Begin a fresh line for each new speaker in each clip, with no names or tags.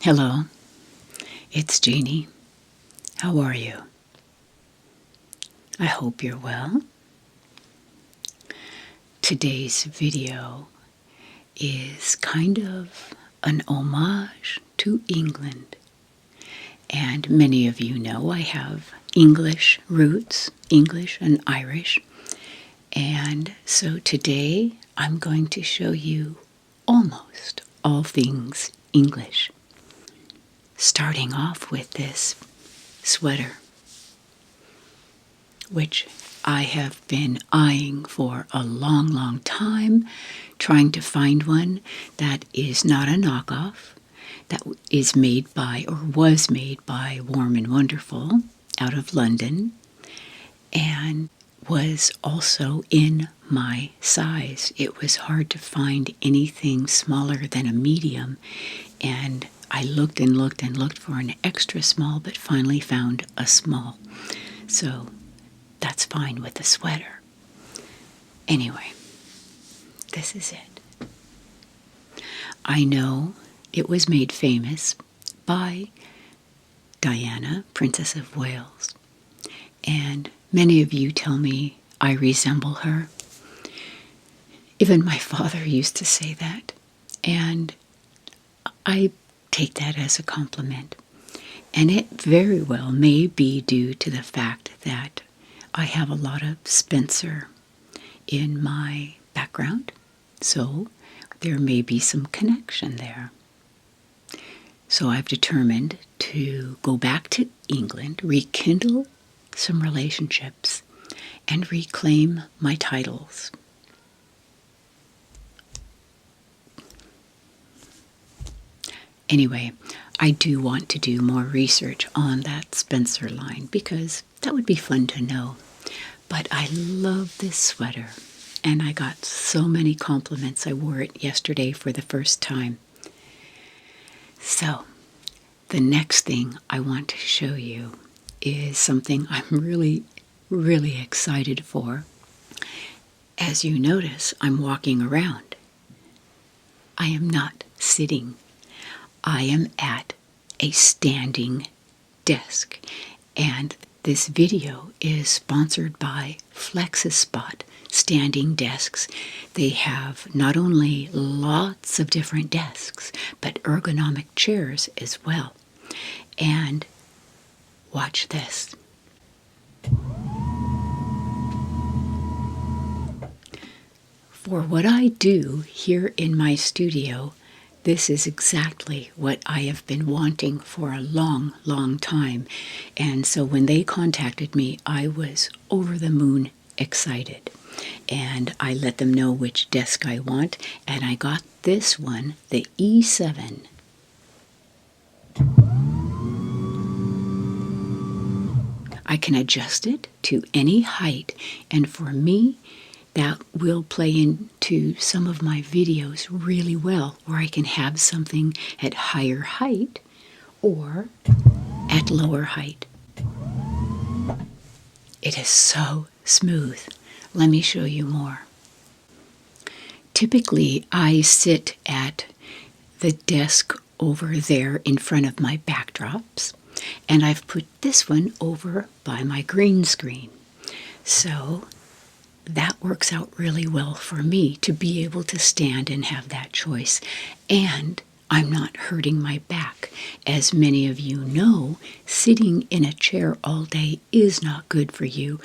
Hello, it's Jeannie. How are you? I hope you're well. Today's video is kind of an homage to England. And many of you know I have English roots, English and Irish. And so today I'm going to show you almost all things English. Starting off with this sweater, which I have been eyeing for a long time, trying to find one that is not a knockoff, that is made by, or was made by, Warm and Wonderful out of London, and was also in my size. It was hard to find anything smaller than a medium, and I looked and looked and looked for an extra small, but finally found a small. So that's fine with the sweater. Anyway, this is it. I know it was made famous by Diana, Princess of Wales, and many of you tell me I resemble her. Even my father used to say that, and I take that as a compliment. And it very well may be due to the fact that I have a lot of Spencer in my background, so there may be some connection there. So I've determined to go back to England, rekindle some relationships, and reclaim my titles. Anyway, I do want to do more research on that Spencer line because that would be fun to know. But I love this sweater, and I got so many compliments. I wore it yesterday for the first time. So, the next thing I want to show you is something I'm really excited for. As you notice, I'm walking around. I am not sitting. I am at a standing desk, and this video is sponsored by FlexiSpot standing desks. They have not only lots of different desks, but ergonomic chairs as well. And watch this. For what I do here in my studio, this is exactly what I have been wanting for a long time. And so when they contacted me, I was over the moon excited. And I let them know which desk I want, and I got this one, the E7. I can adjust it to any height, and for me, that will play into some of my videos really well, where I can have something at higher height or at lower height. It is so smooth. Let me show you more. Typically, I sit at the desk over there in front of my backdrops, and I've put this one over by my green screen. So that works out really well for me to be able to stand and have that choice. And I'm not hurting my back. As many of you know, sitting in a chair all day is not good for you,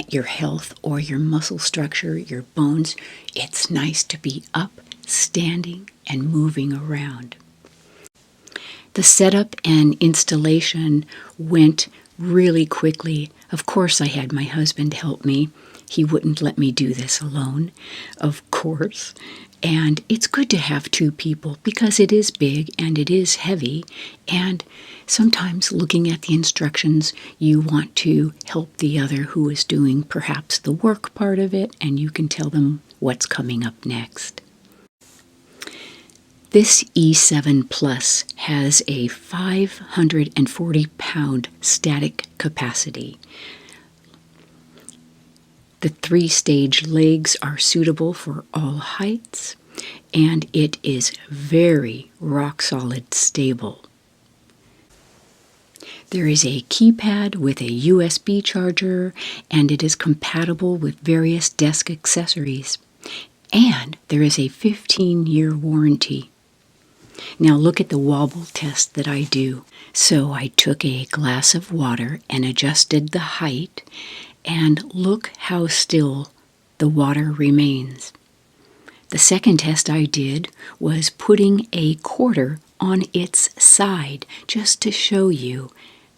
your health or your muscle structure, your bones. It's nice to be up, standing, and moving around. The setup and installation went really quickly. Of course, I had my husband help me. He wouldn't let me do this alone, of course. And it's good to have two people because it is big and it is heavy. And sometimes looking at the instructions, you want to help the other who is doing perhaps the work part of it, and you can tell them what's coming up next. This E7 Plus has a 540-pound static capacity. The 3-stage legs are suitable for all heights. and it is very rock-solid stable. There is a keypad with a USB charger, and it is compatible with various desk accessories. And there is a 15-year warranty. Now look at the wobble test that I do. So I took a glass of water and adjusted the height, and look how still the water remains. The second test I did was putting a quarter on its side just to show you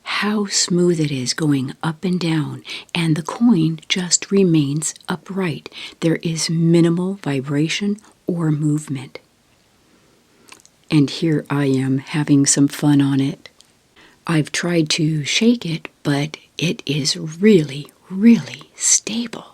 how smooth it is going up and down, and the coin just remains upright. There is minimal vibration or movement. And here I am having some fun on it. I've tried to shake it, but it is really, really stable.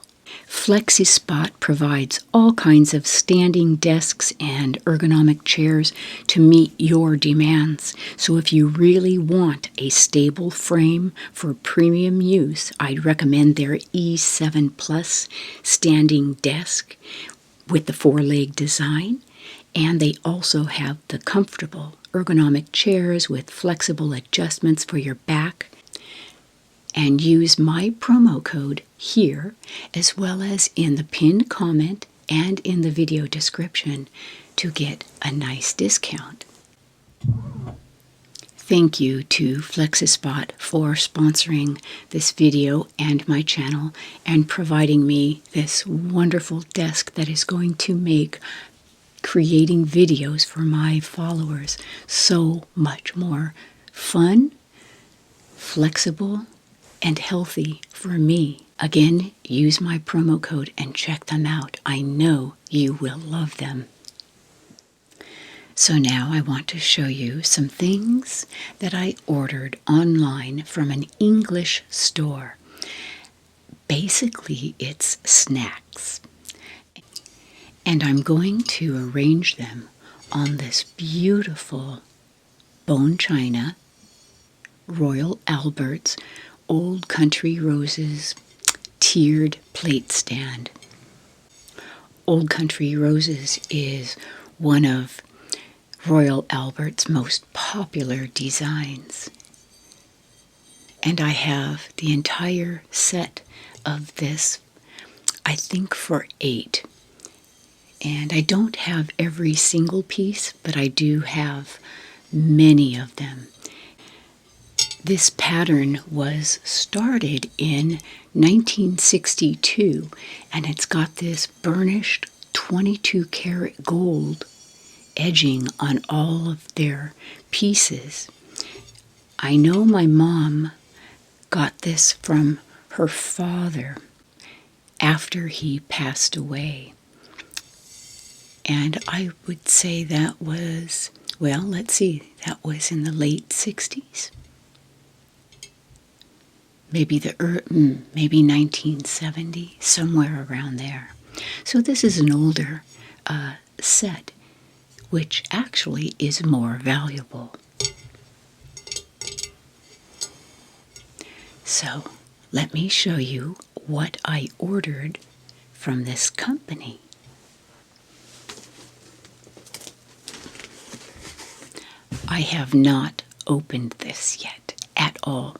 FlexiSpot provides all kinds of standing desks and ergonomic chairs to meet your demands. So if you really want a stable frame for premium use, I'd recommend their E7 Plus standing desk with the 4-leg design. And they also have the comfortable ergonomic chairs with flexible adjustments for your back. And use my promo code here, as well as in the pinned comment and in the video description, to get a nice discount. Thank you to FlexiSpot for sponsoring this video and my channel and providing me this wonderful desk that is going to make creating videos for my followers so much more fun, flexible, and healthy for me. Again, use my promo code and check them out. I know you will love them. So now I want to show you some things that I ordered online from an English store. Basically, it's snacks. And I'm going to arrange them on this beautiful bone china Royal Albert's Old Country Roses tiered plate stand. Old Country Roses is one of Royal Albert's most popular designs. And I have the entire set of this, I think for 8. And I don't have every single piece, but I do have many of them. This pattern was started in 1962, and it's got this burnished 22 karat gold edging on all of their pieces. I know my mom got this from her father after he passed away. And I would say that was, well, let's see, that was in the late 60s. Maybe maybe 1970, somewhere around there. So this is an older set, which actually is more valuable. So let me show you what I ordered from this company. I have not opened this yet at all.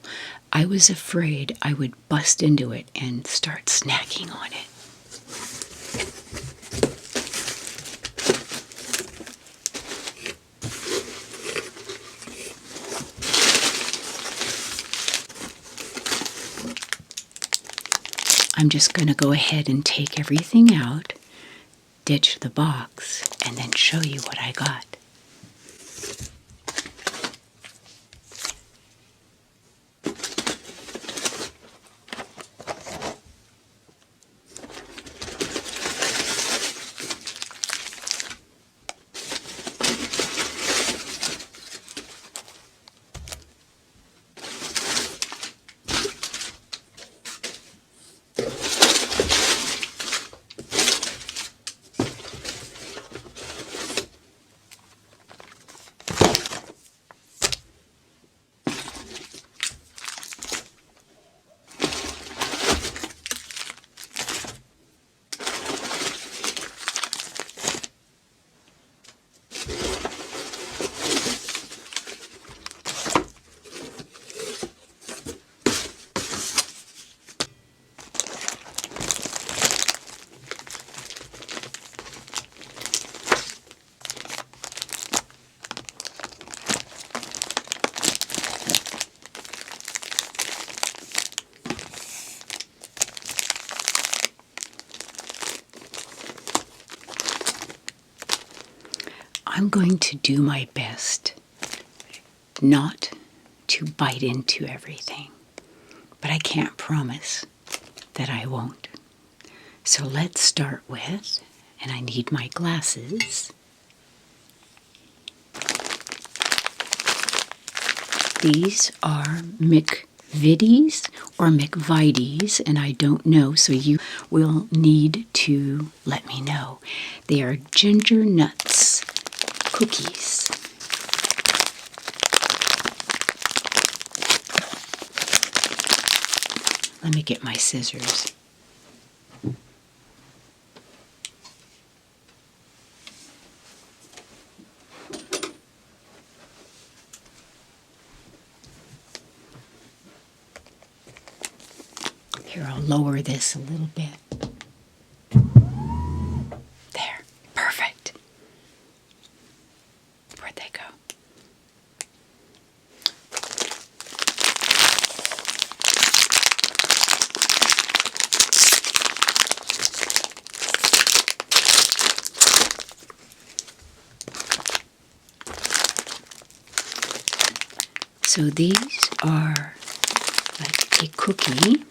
I was afraid I would bust into it and start snacking on it. I'm just going to go ahead and take everything out, ditch the box, and then show you what I got. I'm going to do my best not to bite into everything, but I can't promise that I won't. So let's start with, and I need my glasses. These are McVitie's or McVitie's, and I don't know, so you will need to let me know. They are ginger nuts cookies. Let me get my scissors. Here, I'll lower this a little bit. There, perfect. Where'd they go? So these are like a cookie.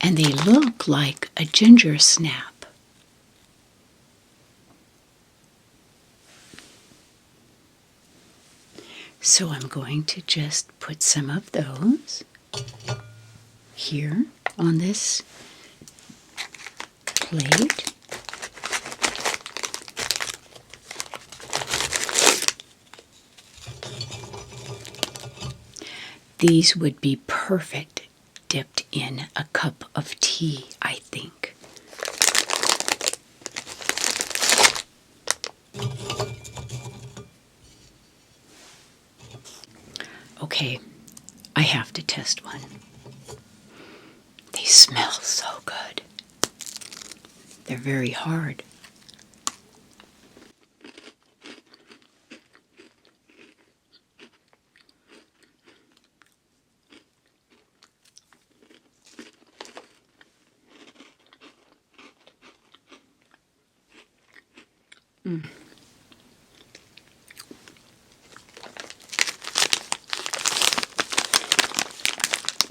And they look like a ginger snap. So I'm going to just put some of those here on this plate. These would be perfect dipped in a cup of tea, I think. Okay, I have to test one. They smell so good. They're very hard.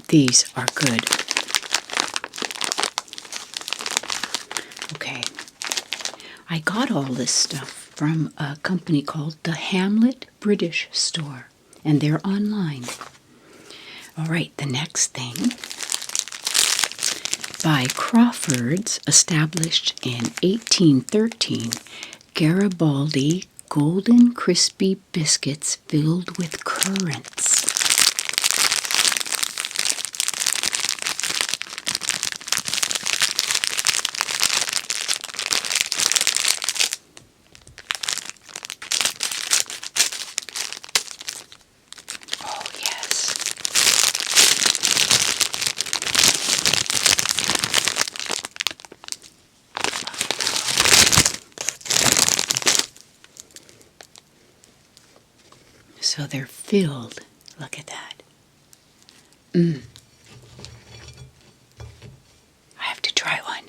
These are good. Okay. I got all this stuff from a company called the Hamlet British Store, and they're online. All right, the next thing. By Crawford's, established in 1813, Garibaldi golden crispy biscuits filled with currants. Oh, yes. So they're filled. Look at that. I have to try one.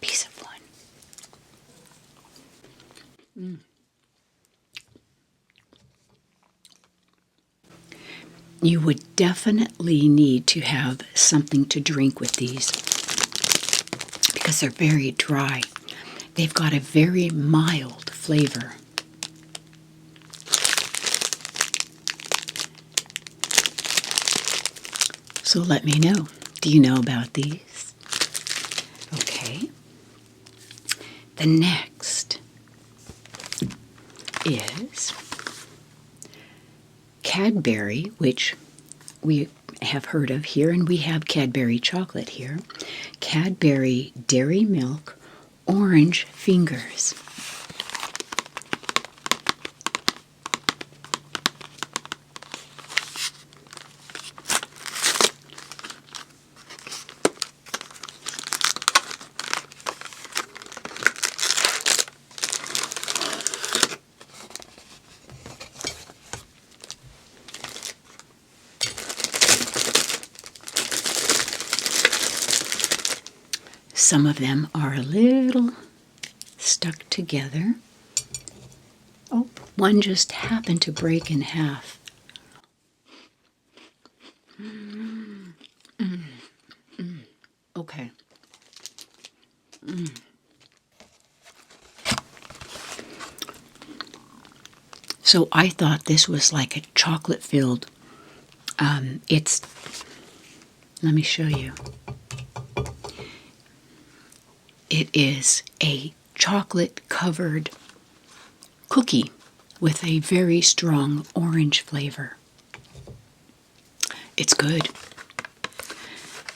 Piece of one. You would definitely need to have something to drink with these because they're very dry. They've got a very mild flavor. So let me know. Do you know about these? Okay. The next is Cadbury, which we have heard of here, and we have Cadbury chocolate here. Cadbury Dairy Milk Orange Fingers. Some of them are a little stuck together. Oh, one just happened to break in half. Okay. So I thought this was like a chocolate-filled, let me show you. It is a chocolate-covered cookie with a very strong orange flavor. It's good.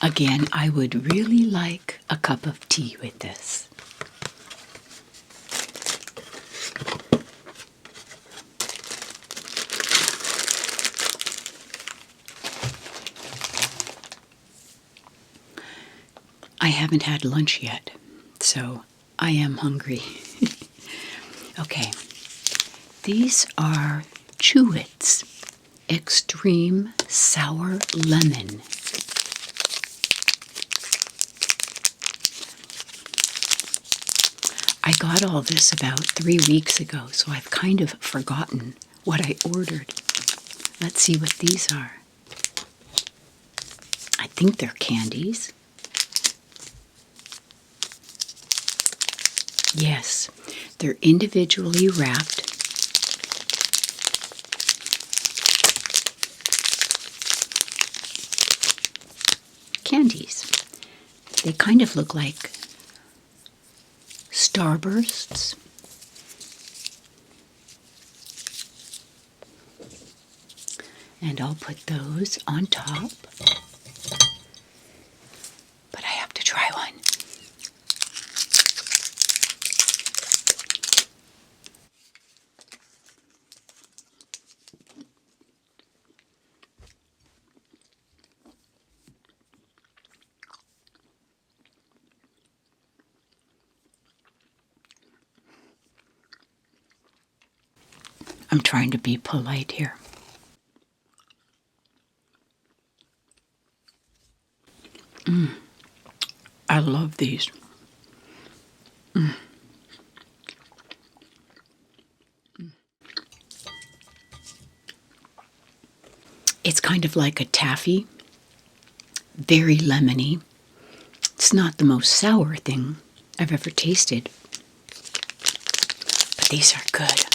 Again, I would really like a cup of tea with this. I haven't had lunch yet, so I am hungry. Okay, these are Chewits Extreme Sour Lemon. I got all this about 3 weeks ago, so I've kind of forgotten what I ordered. Let's see what these are. I think they're candies. Yes, they're individually wrapped. Candies. They kind of look like Starbursts. And I'll put those on top. But I have to try one. I'm trying to be polite here. I love these. It's kind of like a taffy, very lemony. It's not the most sour thing I've ever tasted, but these are good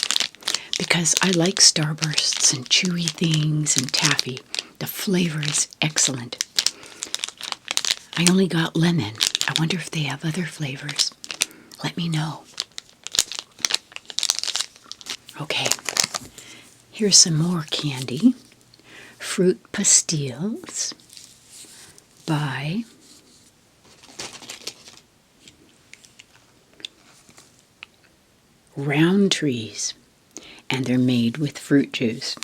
because I like Starbursts and chewy things and taffy. The flavor is excellent. I only got lemon. I wonder if they have other flavors. Let me know. Okay, here's some more candy. Fruit Pastilles by Roundtrees, and they're made with fruit juice.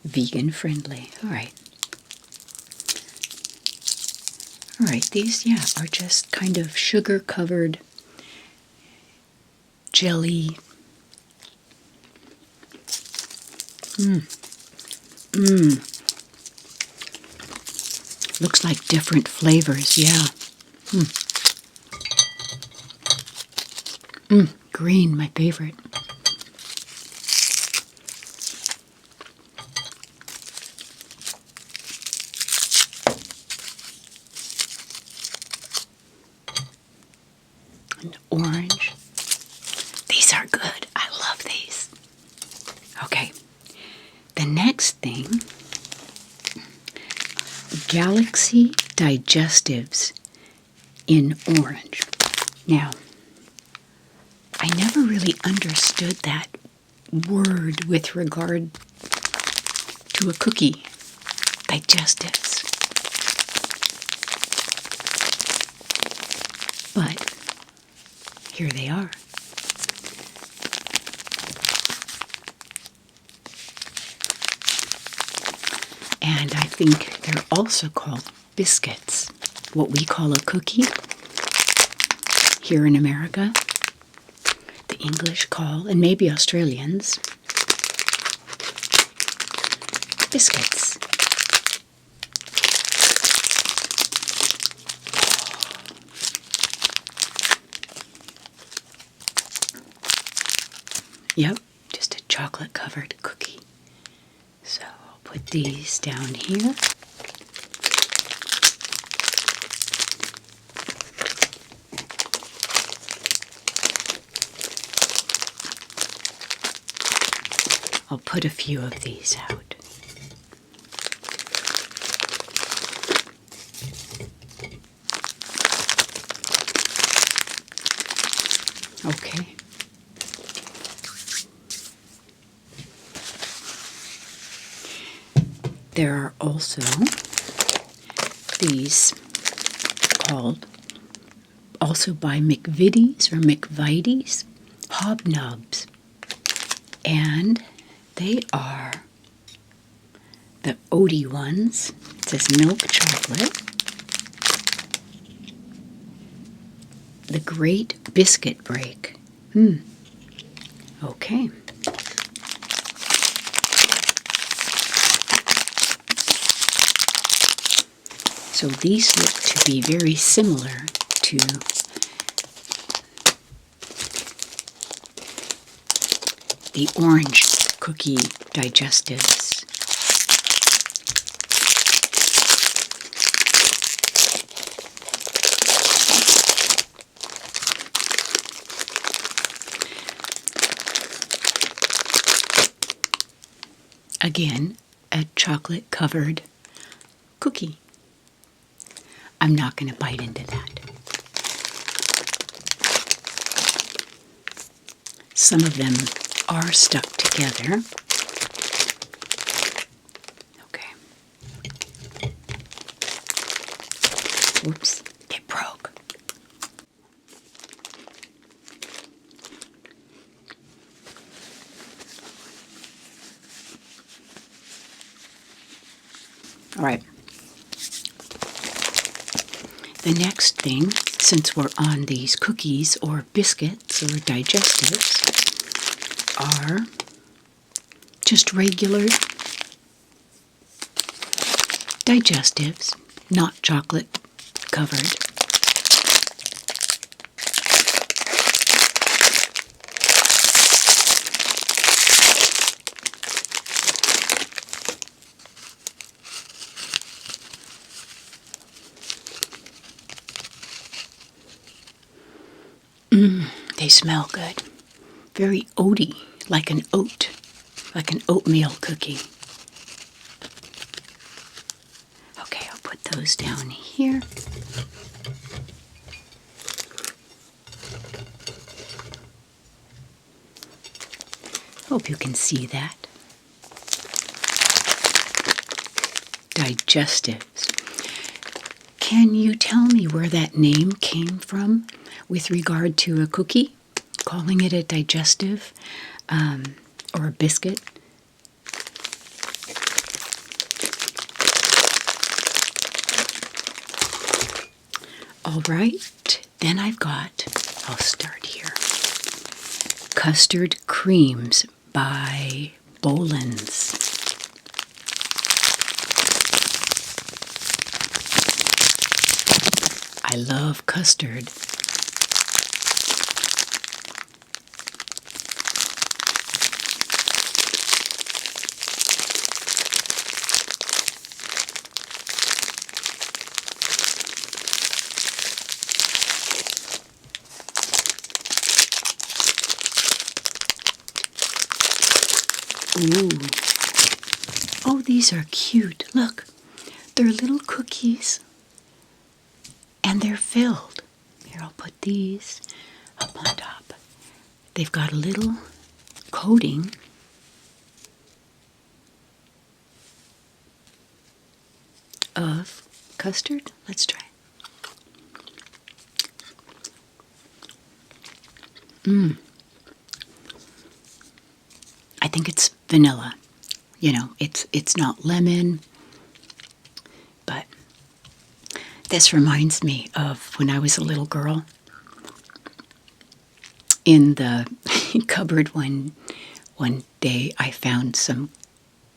Vegan friendly. All right. All right, these, are just kind of sugar-covered jelly. Looks like different flavors, yeah. Green, my favorite. And orange. These are good. I love these. Okay. The next thing, Galaxy Digestives in orange. Now, I never really understood that word with regard to a cookie. Digestives. But here they are. And I think they're also called biscuits, what we call a cookie here in America. The English call, and maybe Australians, biscuits. Yep, just a chocolate-covered cookie. So I'll put these down here. I'll put a few of these out. Okay. There are also these called, also by McVitie's or McVitie's, hobnobs. And they are the oaty ones. It says milk chocolate. The Great Biscuit Break. Okay. So these look to be very similar to the orange cookie digestives. Again, a chocolate-covered cookie. I'm not going to bite into that. Some of them are stuck together. Okay. Oops, it broke. All right. The next thing, since we're on these cookies or biscuits or digestives, are just regular digestives, not chocolate covered. They smell good. Very oaty, like an oatmeal cookie. Okay, I'll put those down here. Hope you can see that. Digestives. Can you tell me where that name came from with regard to a cookie? Calling it a digestive or a biscuit? All right, then I'll start here. Custard Creams by Boland's. I love custard. Ooh. Oh, these are cute. Look, they're little cookies. And they're filled. Here, I'll put these up on top. They've got a little coating of custard. Let's try. I think it's vanilla. You know, it's not lemon, but this reminds me of when I was a little girl. In the cupboard one day, I found some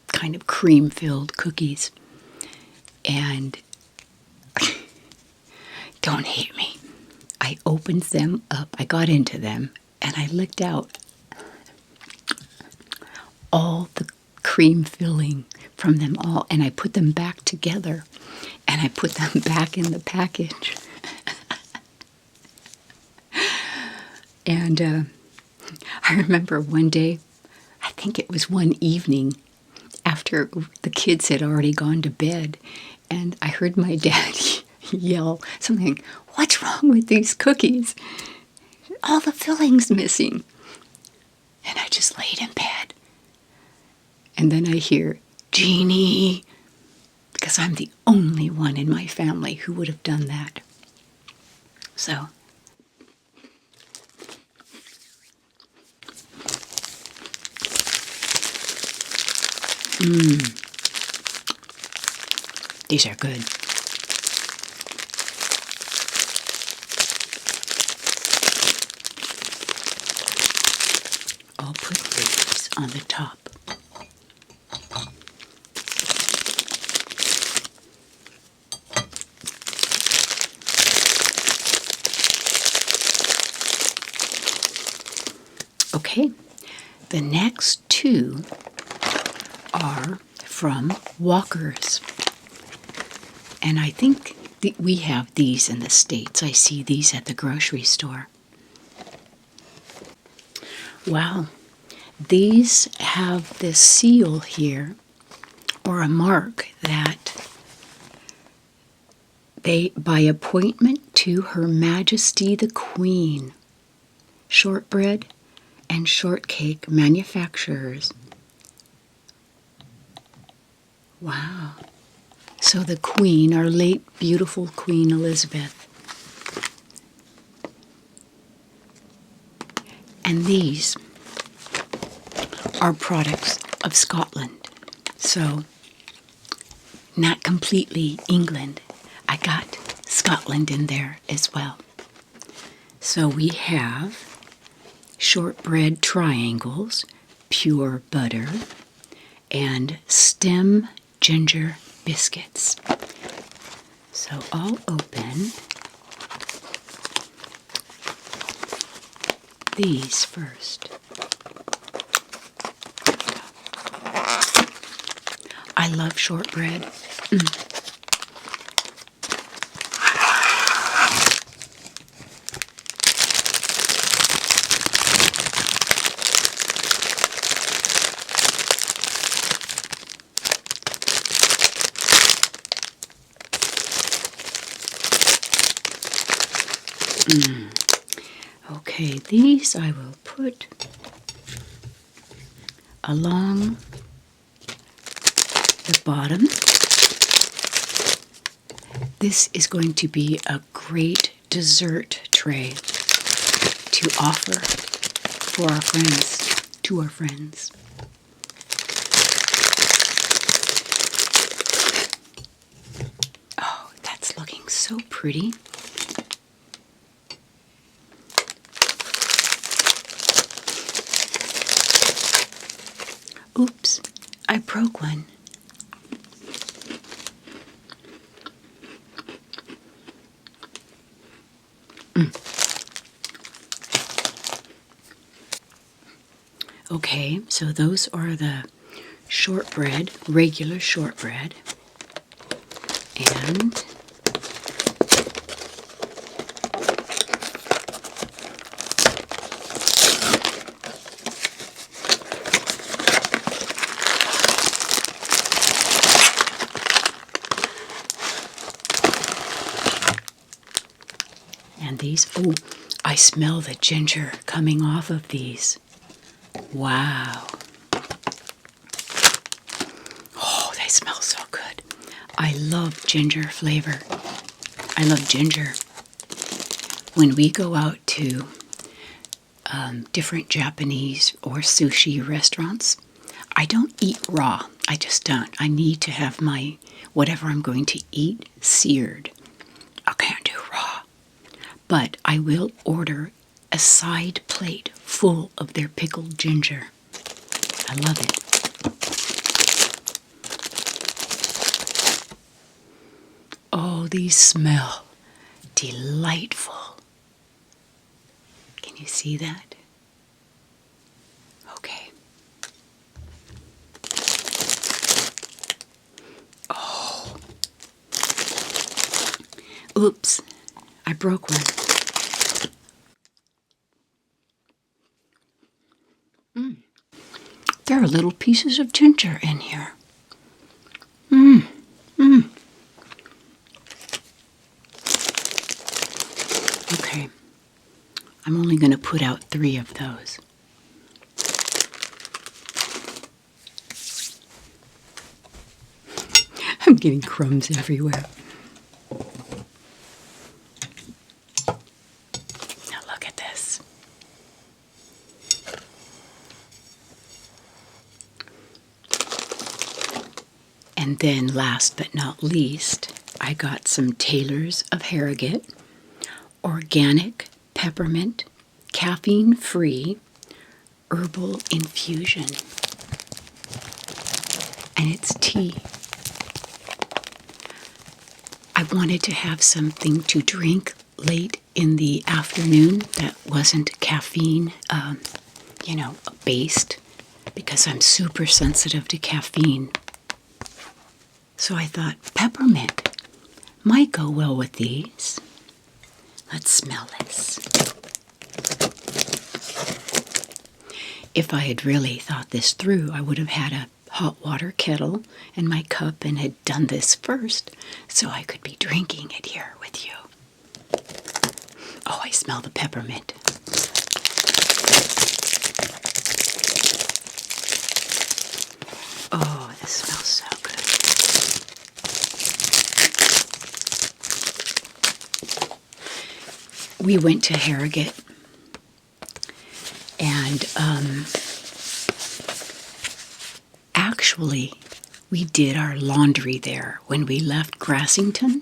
kind of cream-filled cookies, and don't hate me. I opened them up, I got into them, and I licked out cream filling from them all, and I put them back together, and I put them back in the package. And I remember one day, I think it was one evening, after the kids had already gone to bed, and I heard my dad yell something, "What's wrong with these cookies? All the filling's missing." And I just laid in bed. And then I hear, "Jeannie," because I'm the only one in my family who would have done that. So, these are good. I'll put these on the top. Okay, the next two are from Walker's. And I think we have these in the States. I see these at the grocery store. Wow, these have this seal here, or a mark, that they, by appointment to Her Majesty the Queen, shortbread and shortcake manufacturers. Wow. So the Queen, our late beautiful Queen Elizabeth. And these are products of Scotland. So, not completely England. I got Scotland in there as well. So we have shortbread triangles, pure butter, and stem ginger biscuits. So I'll open these first. I love shortbread. Okay, these I will put along the bottom. This is going to be a great dessert tray to offer for our friends, to our friends. Oh, that's looking so pretty. Oops, I broke one. Okay, so those are the shortbread, regular shortbread. And these, oh, I smell the ginger coming off of these. Wow. Oh, they smell so good. I love ginger flavor. I love ginger. When we go out to different Japanese or sushi restaurants, I don't eat raw. I just don't. I need to have my, whatever I'm going to eat, seared. I can't do raw. But I will order a side plate full of their pickled ginger. I love it. Oh, these smell delightful. Can you see that? Okay. Oops, I broke one. There are little pieces of ginger in here. Okay, I'm only going to put out 3 of those. I'm getting crumbs everywhere. Now look at this. And then last but not least, I got some Taylor's of Harrogate, organic peppermint, caffeine-free herbal infusion. And it's tea. I wanted to have something to drink late in the afternoon that wasn't caffeine, based, because I'm super sensitive to caffeine. So I thought peppermint might go well with these. Let's smell this. If I had really thought this through, I would have had a hot water kettle and my cup and had done this first so I could be drinking it here with you. Oh, I smell the peppermint. Oh, this smells so good. We went to Harrogate and actually we did our laundry there when we left Grassington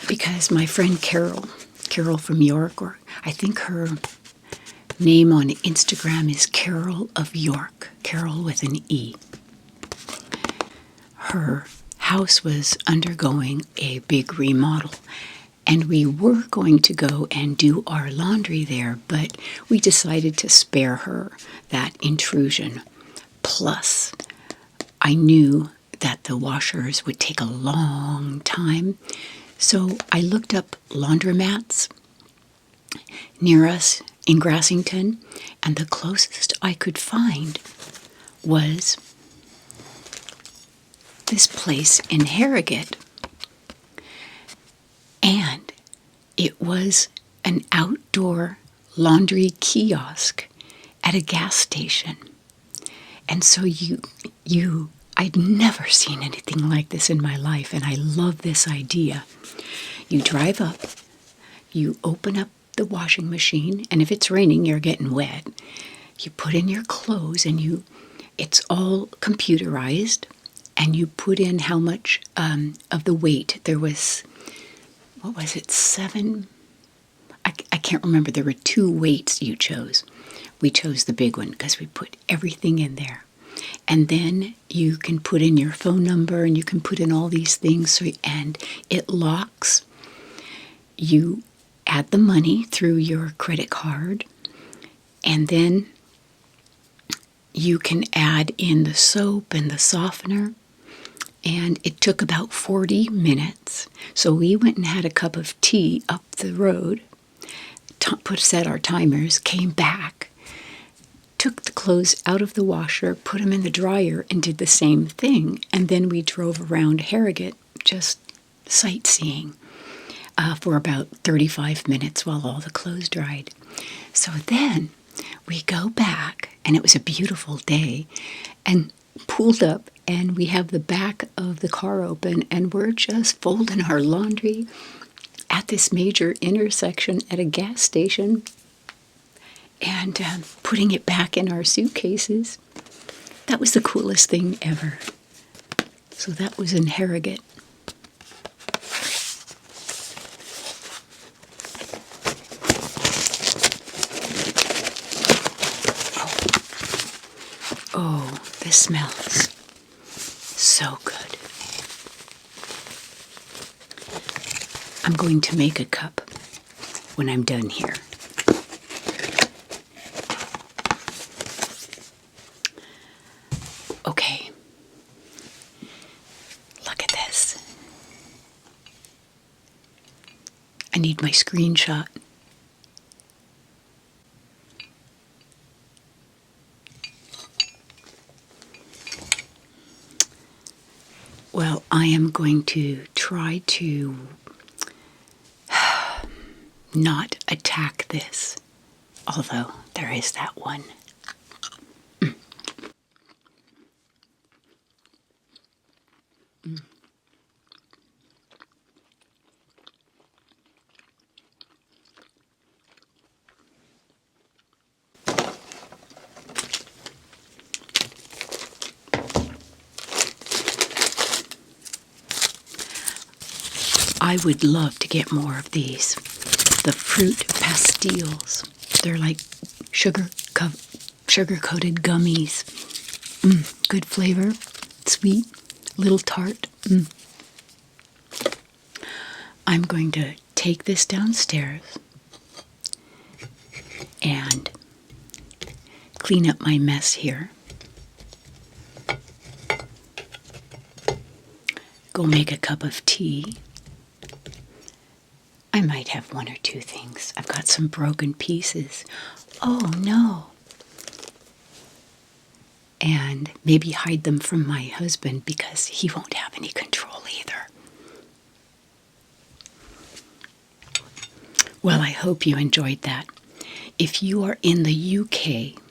because my friend Carol from York, or I think her name on Instagram is Carol of York, Carol with an E. Her house was undergoing a big remodel, and we were going to go and do our laundry there, but we decided to spare her that intrusion. Plus, I knew that the washers would take a long time, so I looked up laundromats near us in Grassington, and the closest I could find was this place in Harrogate. And it was an outdoor laundry kiosk at a gas station. And so I'd never seen anything like this in my life, and I love this idea. You drive up, you open up the washing machine, and if it's raining, you're getting wet. You put in your clothes, and it's all computerized, and you put in how much of the weight. There was, 7? I can't remember. There were 2 weights you chose. We chose the big one because we put everything in there. And then you can put in your phone number and you can put in all these things, and it locks. You add the money through your credit card, and then you can add in the soap and the softener. And it took about 40 minutes. So we went and had a cup of tea up the road, set our timers, came back, took the clothes out of the washer, put them in the dryer, and did the same thing. And then we drove around Harrogate, just sightseeing, for about 35 minutes while all the clothes dried. So then we go back, and it was a beautiful day, and pulled up, and we have the back of the car open, and we're just folding our laundry at this major intersection at a gas station and putting it back in our suitcases. That was the coolest thing ever. So that was in Harrogate. Oh, this smells so good. I'm going to make a cup when I'm done here. Okay, look at this. I need my screenshot. Well, I am going to try to not attack this, although there is that one. I would love to get more of these. The fruit pastilles. They're like sugar-coated gummies. Good flavor, sweet, little tart. I'm going to take this downstairs and clean up my mess here. Go make a cup of tea. I might have one or two things. I've got some broken pieces. Oh no. And maybe hide them from my husband because he won't have any control either. Well, I hope you enjoyed that. If you are in the UK,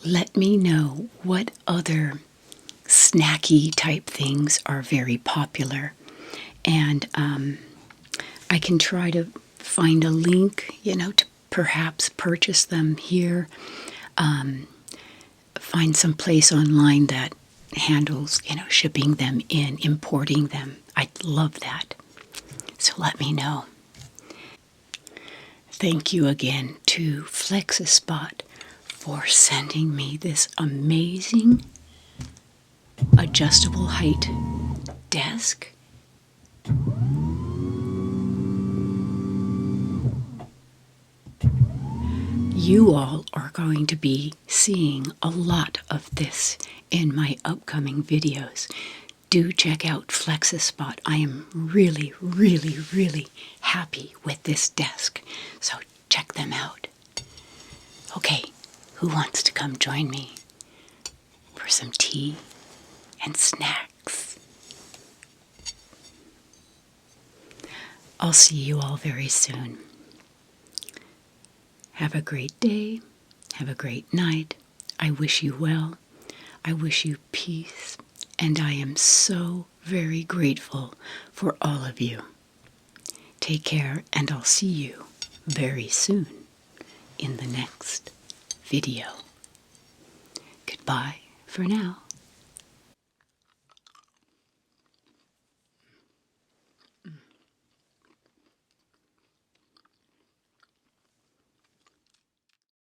let me know what other snacky type things are very popular. And I can try to find a link, to perhaps purchase them here. Find some place online that handles, shipping them in, importing them. I'd love that. So let me know. Thank you again to FlexiSpot for sending me this amazing adjustable height desk. You all are going to be seeing a lot of this in my upcoming videos. Do check out FlexiSpot. I am really, really, really happy with this desk. So check them out. Okay, who wants to come join me for some tea and snacks? I'll see you all very soon. Have a great day. Have a great night. I wish you well. I wish you peace. And I am so very grateful for all of you. Take care, and I'll see you very soon in the next video. Goodbye for now.